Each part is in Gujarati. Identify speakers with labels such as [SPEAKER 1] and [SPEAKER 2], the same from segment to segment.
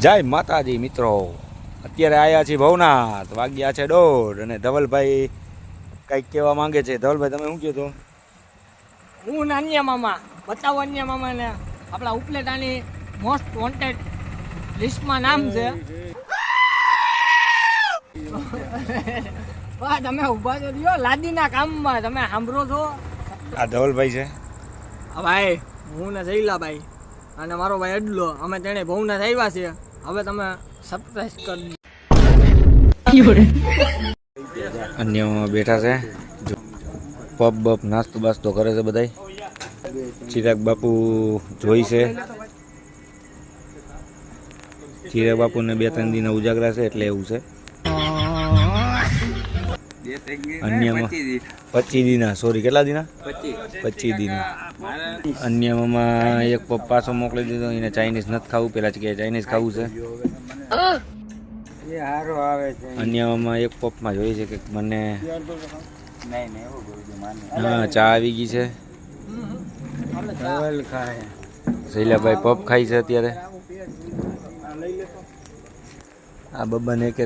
[SPEAKER 1] જય માતાજી મિત્રો, અત્યારે આવ્યા છીએ ભવનાથ, વાગ્યા છે 1:30 અને ધવલભાઈ કંઈક કહેવા માંગે છે. ધવલભાઈ તમે શું કહો છો?
[SPEAKER 2] હું અન્ય મામા બતાવો, અન્ય મામાને આપણા ઉપલેટાની મોસ્ટ વોન્ટેડ લિસ્ટમાં નામ છે. તમે ઉભા છો રહ્યો લાદીના કામમાં, તમે સાંભળો છો?
[SPEAKER 1] આ ધવલભાઈ છે.
[SPEAKER 2] હા ભાઈ, હું ને જઈલાભાઈ અને મારો ભાઈ અડલો, અમે તેને ભવનાથ આવ્યા છે. હવે તમે સબસ્ક્રાઇબ કરી
[SPEAKER 1] અન્યમાં બેઠા છે, પબ બપ નાસ્તો બાસ્તો કરે છે બધાય. ચિરાગ બાપુ જોઈ છે, ચિરાગ બાપુને 2-3 દિન ઉજાગરા છે એટલે એવું છે. અન્યમાં 25 દિના, સોરી કેટલા દિના? 25 દિના. અન્યમાં એક પપ પાછો મોકલી દીધો, એને ચાઇનીઝ નથી ખાવું, પેલા કે ચાઇનીઝ ખાવું છે. અન્યમાં એક પપમાં જોઈએ છે કે મને હા ચા આવી ગઈ છે. શૈલાભાઈ પપ ખાઈ છે અત્યારે. આ બબ્બાને એક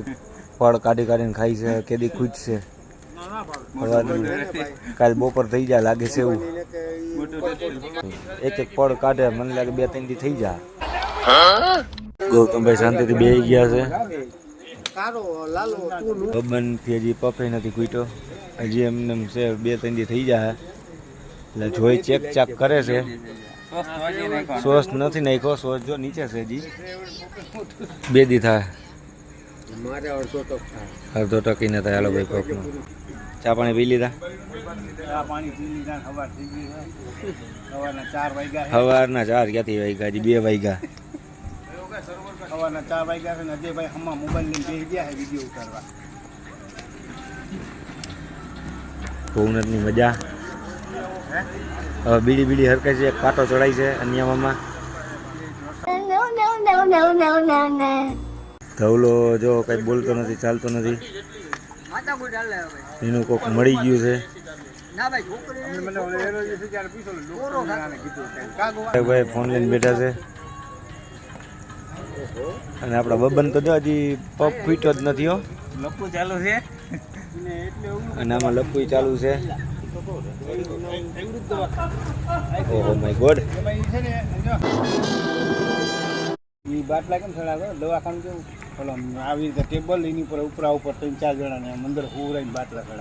[SPEAKER 1] ફળ કાઢી કાઢીને ખાઈ છે, કેદી ખુશ છે. કાલ બપોર થઈ જાય લાગે છે એવું. એક પળ કાઢે, મને લાગે 2-3 દી થઈ જાય. ગૌતમભાઈ શાંતિથી બેસી ગયા છે. બબ્બાનથી હજી પફે નથી ખૂટ્યો, હજી એમને છે 2-3 દી થઈ જાય એટલે જોઈ ચેક ચાક કરે છે. સોસ નથી નાખ્યો, સોસ જો નીચે છે, હજી 2 દી થાય, અડધો ટકીને થાય. હાલો ભાઈ પફનો ચા પાણી પી લીધા? સવારના 4 ક્યાંથી વાગ્યા? હજી 2 વાગ્યા.
[SPEAKER 3] સવારના 4 વાગ્યા છે ને અજયભાઈ હમા મોબાઈલ લઈને બેસી ગયા છે વિડીયો ઉતારવા.
[SPEAKER 1] ભવનાથની મજા. હવે બીડી બીડી હરકાય છે, કાંટો ચડાય છે અન્યામાં. ધવલો જો કઈ બોલતો નથી, ચાલતો નથી, એનું કોક મળી ગયું છે. ભાઈ ફોન લઈને બેઠા છે અને આપણા બબન તો હજી પગ ફૂટ્યો જ નથી. હો,
[SPEAKER 3] લપુ ચાલુ છે
[SPEAKER 1] અને આમાં લપુ ચાલુ છે. ઓહો માય ગોડ.
[SPEAKER 3] એ બાટલા કેમ ચડાવે? દવાખાનું કેવું ઓલો આવી રીતે ટેબલ એની ઉપર ઉપરા ઉપર 3-4 જણાને અંદર હુરાઈને બાટલા ચડાવે.